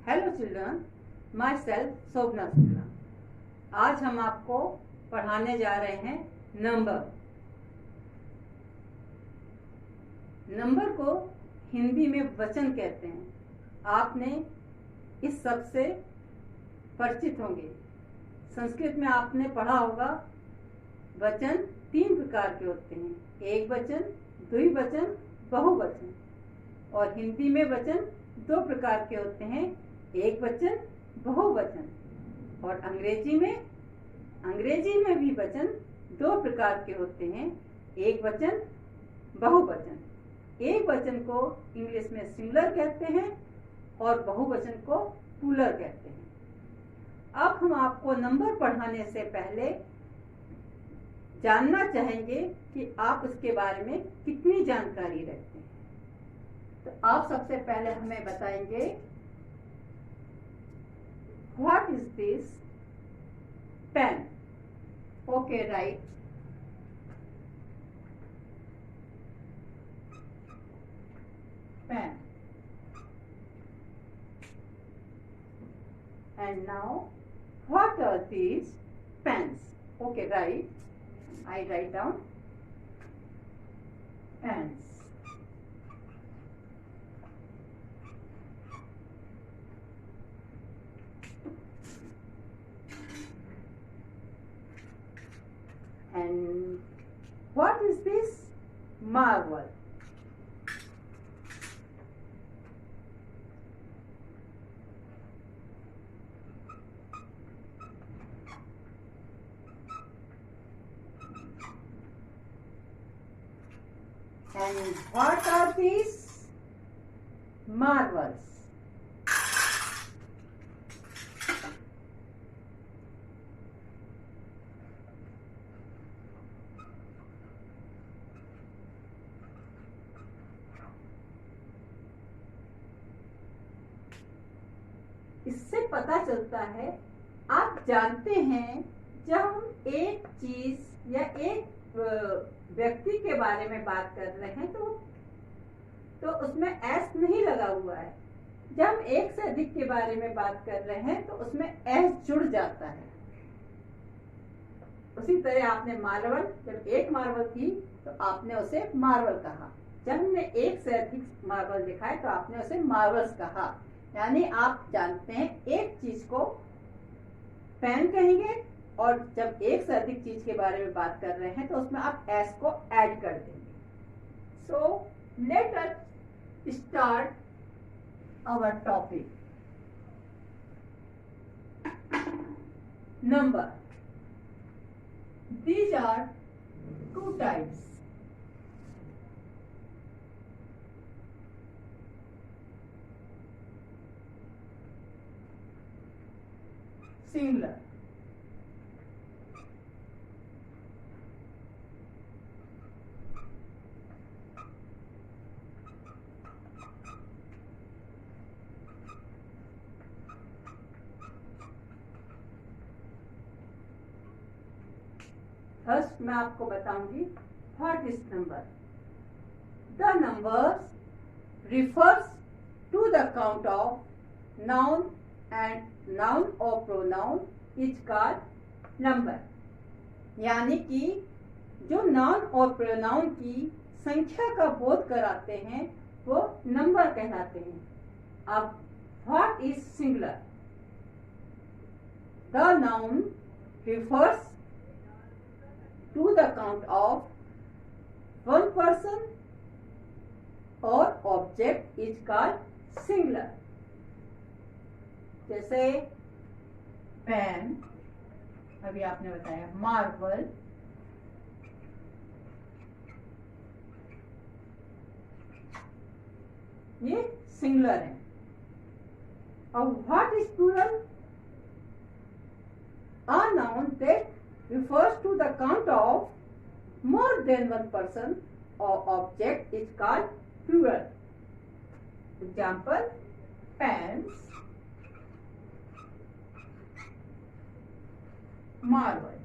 Hello children, my self शोभना शुक्ला। आज हम आपको पढ़ाने जा रहे हैं नंबर। नंबर को हिंदी में वचन कहते हैं। आपने इस शब्द से परिचित होंगे। संस्कृत में आपने पढ़ा होगा वचन 3 प्रकार के होते हैं, एक वचन, द्विवचन, बहुवचन। और हिंदी में वचन 2 प्रकार के होते हैं, एक वचन, बहुवचन। और अंग्रेजी में भी वचन 2 प्रकार के होते हैं, एक वचन, बहुवचन। एक वचन को इंग्लिश में सिंगुलर कहते हैं और बहुवचन को प्लूरल कहते हैं। अब हम आपको नंबर पढ़ाने से पहले जानना चाहेंगे कि आप उसके बारे में कितनी जानकारी रखते हैं। तो आप सबसे पहले हमें बताएंगे, what is this pen? Okay, right. Pen. And now, what are these pens? Okay, right. I write down pens. And what is this marble? And what are these marbles? इससे पता चलता है आप जानते हैं, जब हम एक चीज या एक व्यक्ति के बारे में बात कर रहे हैं तो उसमें एस नहीं लगा हुआ है। जब हम एक से अधिक के बारे में बात कर रहे हैं तो उसमें एस जुड़ जाता है। उसी तरह आपने मार्बल, जब एक मार्बल थी तो आपने उसे मार्बल कहा। जब हमने एक से अधिक मार्बल दिखाए तो आपने उसे मार्बल्स कहा। यानी आप जानते हैं एक चीज को पेन कहेंगे, और जब एक से अधिक चीज के बारे में बात कर रहे हैं तो उसमें आप एस को ऐड कर देंगे। So let us start our topic. Number, these are 2 types. Singular, first मैं आपको बताऊंगी what is number. The numbers refers to the count of noun and noun और प्रोनाउन इज कॉल्ड नंबर। यानी कि जो नाउन और प्रोनाउन की संख्या का बोध कराते हैं वो नंबर कहलाते हैं। अब what is singular? The noun refers to the count of one person or object is called singular। जैसे पेन, अभी आपने बताया, मार्बल, ये सिंगुलर है। और what is plural? A noun that refers to the count of more than one person or object is called plural। Example, pens, marble।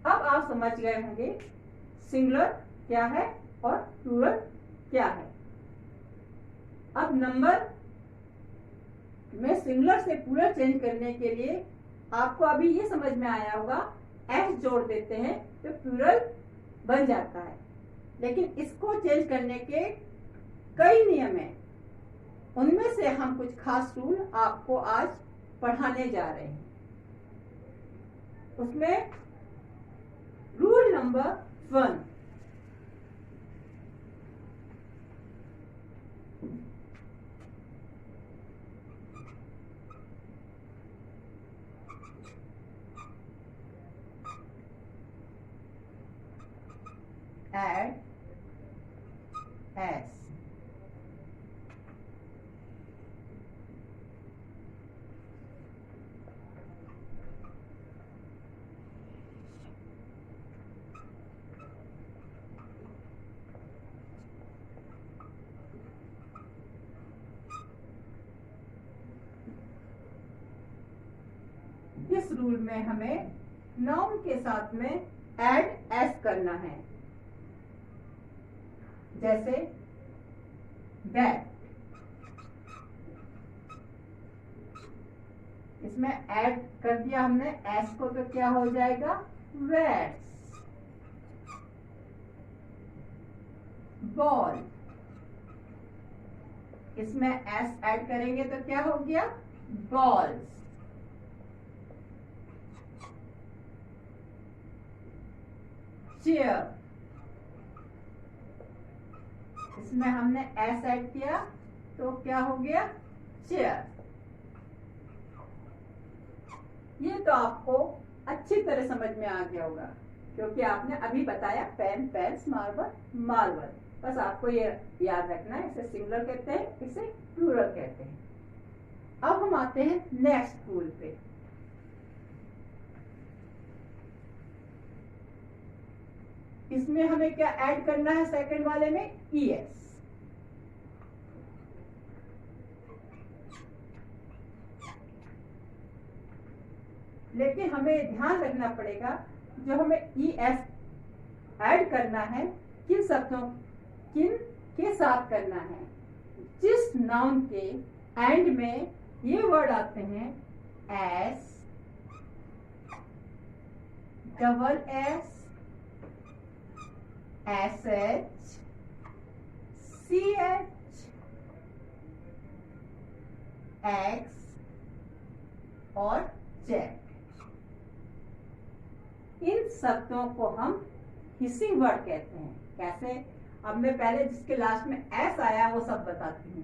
अब आप समझ गए होंगे सिंगुलर क्या है और प्लूरल क्या है। अब नंबर में सिंगुलर से प्लूरल चेंज करने के लिए आपको अभी ये समझ में आया होगा, एस जोड़ देते हैं तो प्लूरल बन जाता है। लेकिन इसको चेंज करने के कई नियम हैं, उनमें से हम कुछ खास रूल आपको आज पढ़ाने जा रहे हैं। उसमें रूल नंबर 1, add as। इस रूल में हमें नाउन के साथ में एड एस करना है। जैसे बैट, इसमें ऐड कर दिया हमने एस को तो क्या हो जाएगा, वैट्स। बॉल, इसमें एस ऐड करेंगे तो क्या हो गया, बॉल्स। चेयर, इसमें हमने एस ऐड किया तो क्या हो गया, चेयर। ये तो आपको अच्छी तरह समझ में आ गया होगा, क्योंकि आपने अभी बताया पेन, पेन्स, मार्बल, मार्बल। बस आपको ये याद रखना है, इसे सिंगुलर कहते हैं, इसे प्लूरल कहते हैं। अब हम आते हैं नेक्स्ट रूल पे। इसमें हमें क्या ऐड करना है, सेकंड वाले में ईएस। लेकिन हमें ध्यान रखना पड़ेगा, जो हमें ईएस ऐड करना है किन शब्दों, किन के साथ करना है। जिस नाउन के एंड में ये वर्ड आते हैं, s, double S, S H, C H, x और जेड, इन शब्दों को हम हिसिंग वर्ड कहते हैं। कैसे, अब मैं पहले जिसके लास्ट में एस आया वो सब बताती हूँ।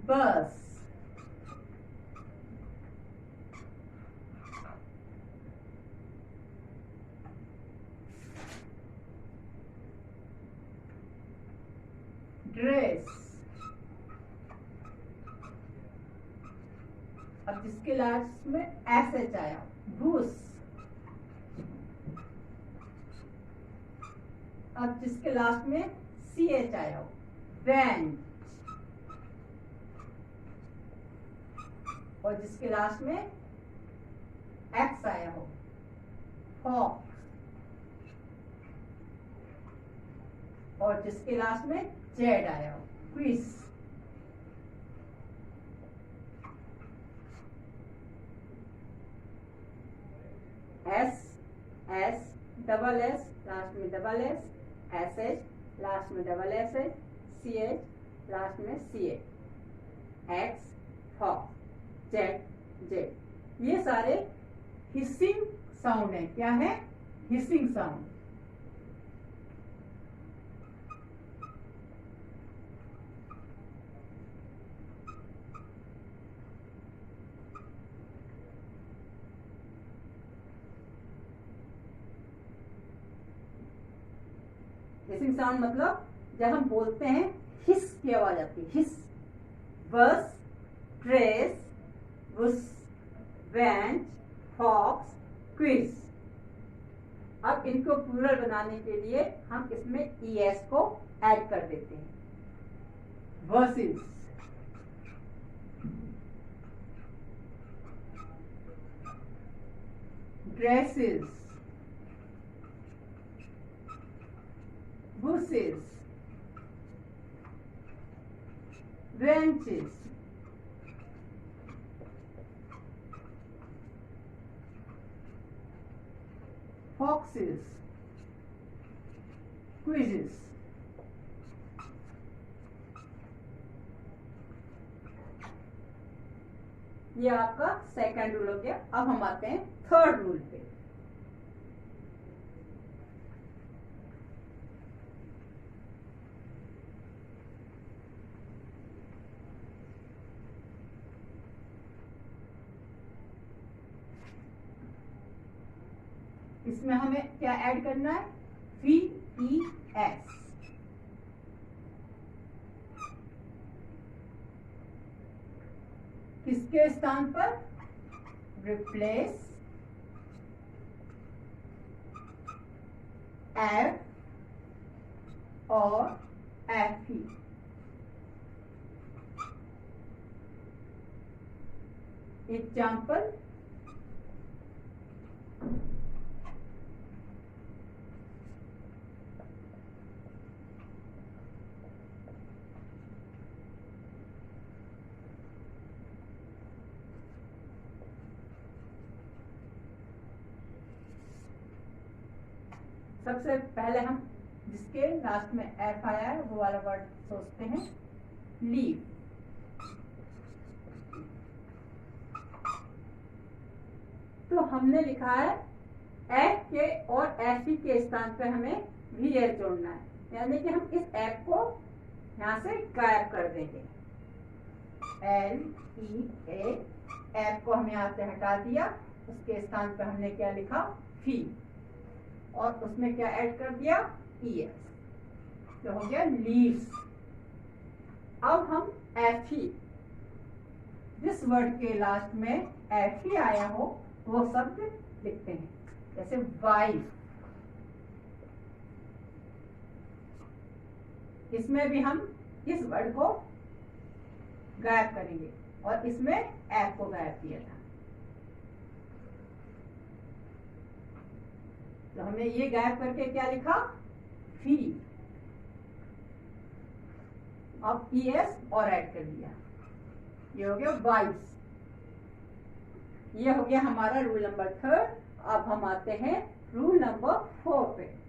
बस, ड्रेस, अब जिसके लास्ट में एस एच आया, घूस। अब जिसके लास्ट में सी एच आया, बेंच। और जिसके लास्ट में एक्स आया हो, फॉक्स। और जिसके लास्ट में जेड आया हो, quiz. S, S, double S, last में double S, S H, last में डबल एस एच, सी एच, लास्ट में C H, X, fox, Z, Z. ये सारे हिसिंग साउंड है। क्या है, हिसिंग साउंड। हिसिंग साउंड मतलब जब हम बोलते हैं हिस की आवाज आती है, हिस। बस, ट्रेस, बुस, बेंच, फॉक्स, क्विज। अब इनको प्लूरल बनाने के लिए हम इसमें ईएस को ऐड कर देते हैं। Versus, dresses, bushes, branches, foxes, quizzes. ये आपका सेकंड रूल हो गया। अब हम आते हैं थर्ड रूल पे। इसमें हमें क्या ऐड करना है? VES। किसके स्थान पर? रिप्लेस F और FE। एग्जाम्पल, सबसे पहले हम जिसके लास्ट में एफ आया है वो वाला वर्ड सोचते हैं, लीव। तो हमने लिखा है एफ के और एफ के स्थान पे हमें VS जोड़ना है, यानी कि हम इस एफ को यहां से गायब कर देंगे। LEA, एफ को हम यहां से हटा दिया, उसके स्थान पे हमने क्या लिखा? फी, और उसमें क्या ऐड कर दिया? ES, तो हो गया लीव्स। अब हम FE, जिस वर्ड के लास्ट में FE आया हो वो शब्द लिखते हैं, जैसे वाइफ। इसमें भी हम इस वर्ड को गायब करेंगे और इसमें एफ को गायब किया था, तो हमने ये गायब करके क्या लिखा? फी। अब ES और ऐड कर दिया, ये हो गया वाइफ्स। ये हो गया हमारा रूल नंबर 3। अब हम आते हैं रूल नंबर 4 पे।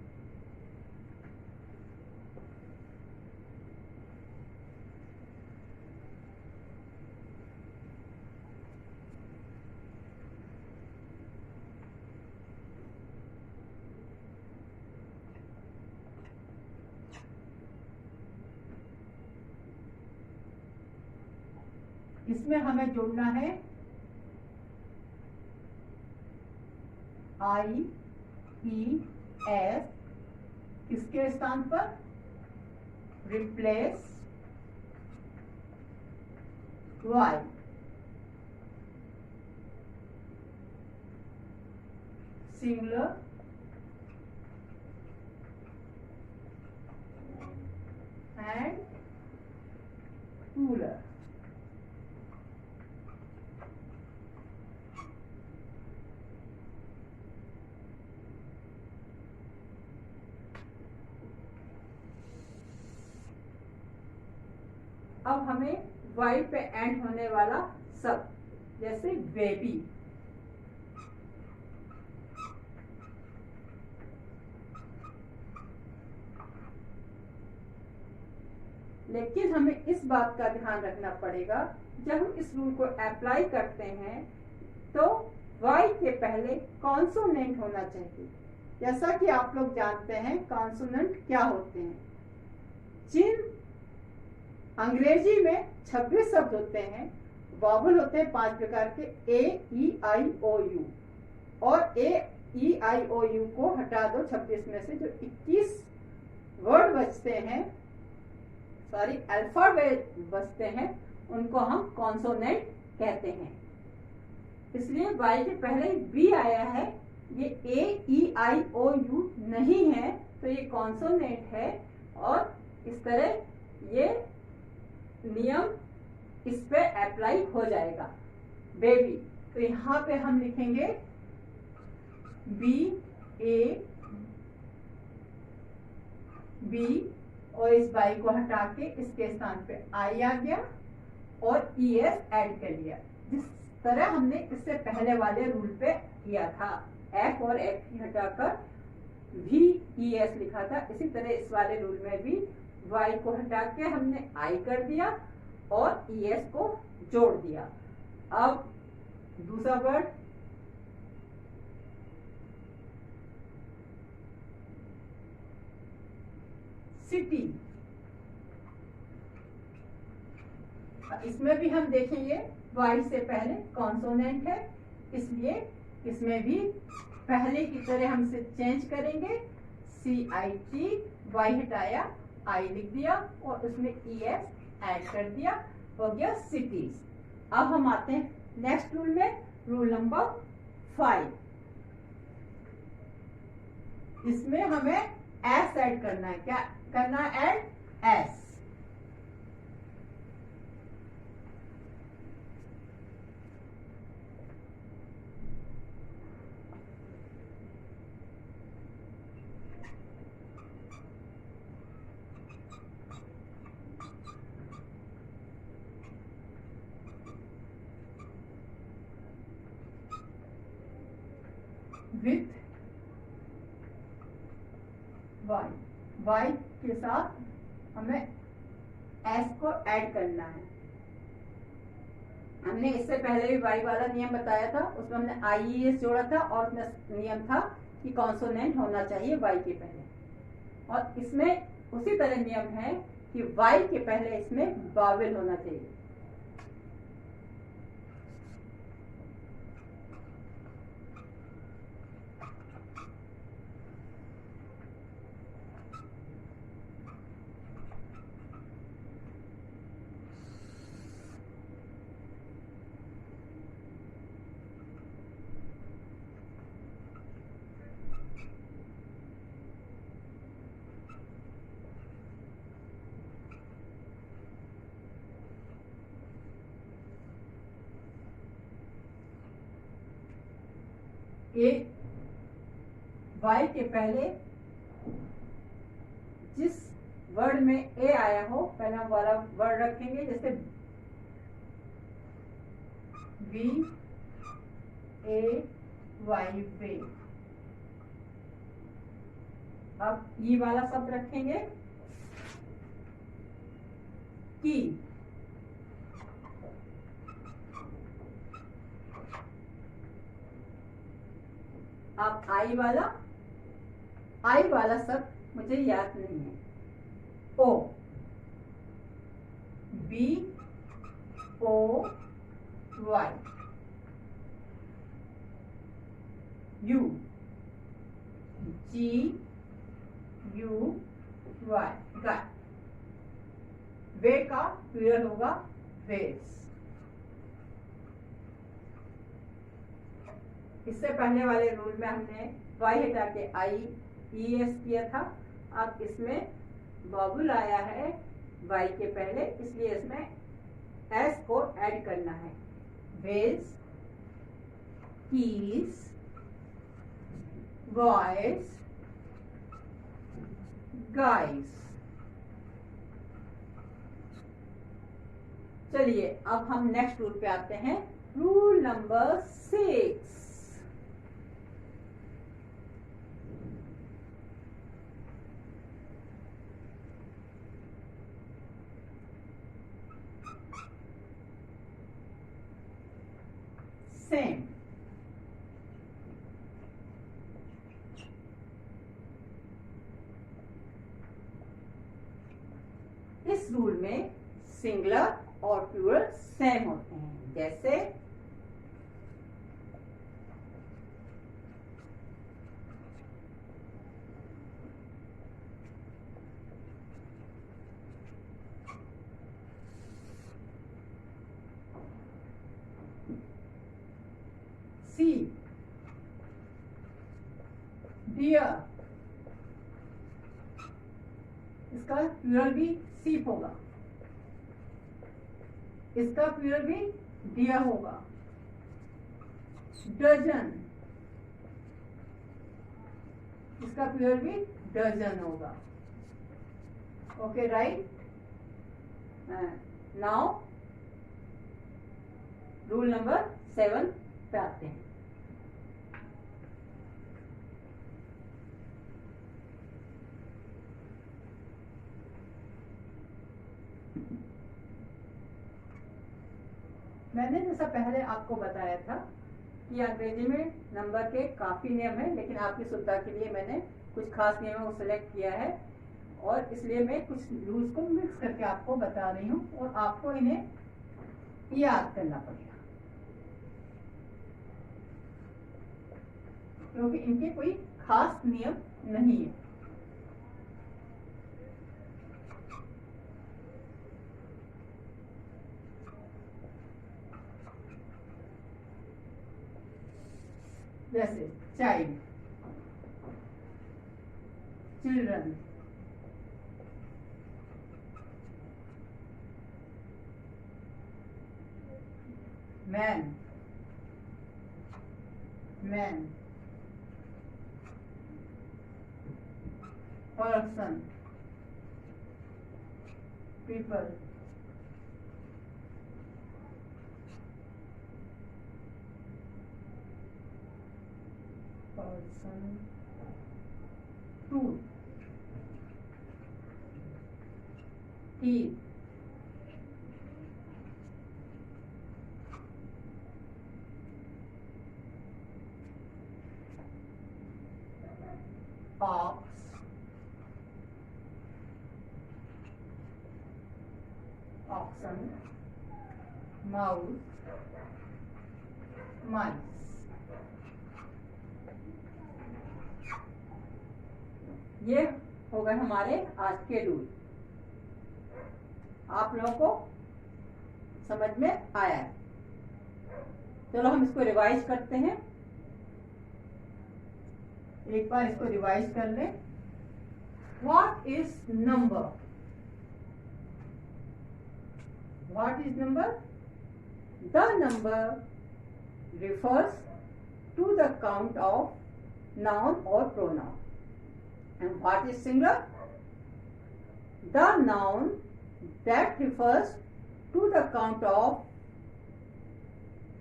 इसमें हमें जोड़ना है IES, किसके स्थान पर? Replace Y, singular and plural. अब हमें वाई पे एंड होने वाला शब्द, जैसे बेबी, लेकिन हमें इस बात का ध्यान रखना पड़ेगा, जब हम इस रूल को अप्लाई करते हैं तो वाई के पहले कॉन्सोनेंट होना चाहिए। जैसा कि आप लोग जानते हैं कॉन्सोनेंट क्या होते हैं। जिन अंग्रेजी में 26 शब्द होते हैं, वॉवल होते हैं 5 प्रकार के, A-E-I-O-U, और A-E-I-O-U को हटा दो 26 में से, जो 21 वर्ड बचते हैं, सॉरी अल्फाबेट बचते हैं, उनको हम कॉन्सोनेंट कहते हैं। इसलिए वाई के पहले बी आया है, ये A-E-I-O-U नहीं है, तो ये कॉन्सोनेंट है, और इस तरह ये नियम इस पे अप्लाई हो जाएगा। बेबी, तो यहाँ पे हम लिखेंगे B-A-B-Y, बी और इस वाई को हटा के इसके स्थान पे आई आ गया और ई एस ऐड कर लिया, जिस तरह हमने इससे पहले वाले रूल पे किया था। एफ और एफ हटाकर भी ई एस लिखा था, इसी तरह इस वाले रूल में भी वाई को हटा के हमने आई कर दिया और ई एस को जोड़ दिया। अब दूसरा वर्ड सिटी, इसमें भी हम देखेंगे वाई से पहले कॉन्सोनेंट है, इसलिए इसमें भी पहले की तरह हम इसे चेंज करेंगे। CIT, वाई हटाया आई लिख दिया और उसमें ES ऐड कर दिया, हो गया सिटीज। अब हम आते हैं नेक्स्ट रूल में, रूल नंबर 5। इसमें हमें S ऐड करना है। क्या करना है? Add S। With y, y के साथ हमें एस को ऐड करना है। हमने इससे पहले भी वाई वाला नियम बताया था, उसमें हमने IES जोड़ा था और उसमें नियम था कि कॉन्सोनेंट होना चाहिए वाई के पहले, और इसमें उसी तरह नियम है कि वाई के पहले इसमें वावेल होना चाहिए। ए वाई के पहले जिस वर्ड में ए आया हो पहले हम वाला वर्ड रखेंगे, जैसे बी ए वाई वे। अब ई वाला शब्द रखेंगे की। अब आई वाला शब्द मुझे याद नहीं है। Oh, B O Y, U, G U Y, guy. Way का प्लूरल होगा वेस। इससे पहले वाले रूल में हमने वाई हटा के IES किया था। अब इसमें बबुल आया है वाई के पहले, इसलिए इसमें S को ऐड करना है। Ways, keys, boys, guys. चलिए अब हम नेक्स्ट रूल पे आते हैं, रूल नंबर 6। सेम। इस रूल में सिंगुलर और प्लूरल सेम होते हैं, जैसे सी, डियर, इसका प्लूरल भी सीप होगा, इसका प्लूरल भी डियर होगा। डजन, इसका प्लूरल भी डजन होगा। Okay right. Now rule number 7 पे आते हैं। मैंने जैसा पहले आपको बताया था कि अंग्रेजी में नंबर के काफी नियम हैं, लेकिन आपकी सुविधा के लिए मैंने कुछ खास नियमों को सिलेक्ट किया है और इसलिए मैं कुछ रूल्स को मिक्स करके आपको बता रही हूँ और आपको इन्हें याद करना पड़ेगा क्योंकि इनके कोई खास नियम नहीं है। जैसे child, children, man, man, person, people, person, tooth, teeth, ox, oxen, mouse, mice। ये हो गए हमारे आज के रूल। आप लोगों को समझ में आया है? चलो हम इसको रिवाइज करते हैं। एक बार इसको रिवाइज कर लें। What is number? What is number? The number refers to the count of noun or pronoun. And what is singular? The noun that refers to the count of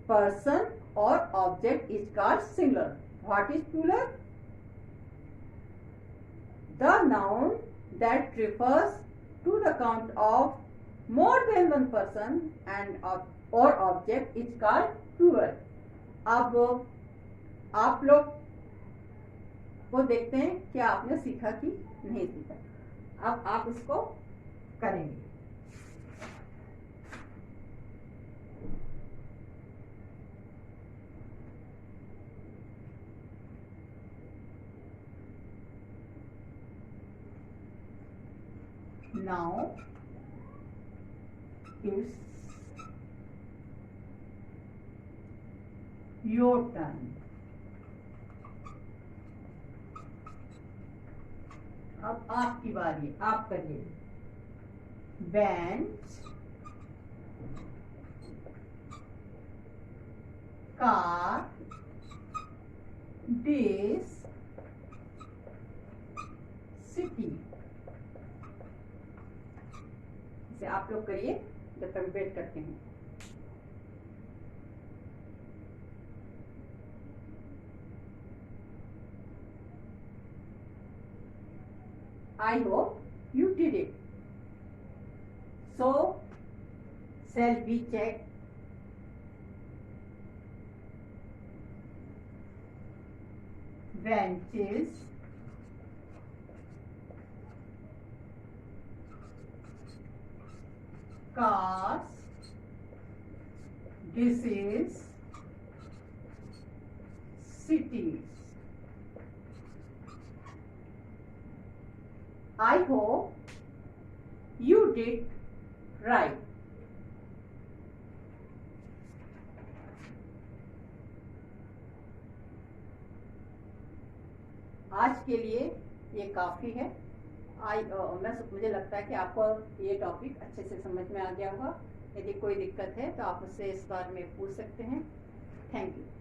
person or object is called singular. What is plural? The noun that refers to the count of more than one person and or object is called plural. अब आप लोग वो देखते हैं क्या आपने सीखा कि नहीं सीखा। अब आप इसको करेंगे। Now it's your turn. अब आपकी बारी, आप करिए। Bench, car, days, city. इसे आप लोग करिए जब तक वेट करते हैं। I hope you did it. So, shall we check? Benches, cars, dishes, cities. I hope you did right. आज के लिए ये काफ़ी है। मुझे लगता है कि आपको ये टॉपिक अच्छे से समझ में आ गया होगा। यदि कोई दिक्कत है तो आप मुझसे इस बारे में पूछ सकते हैं। Thank you.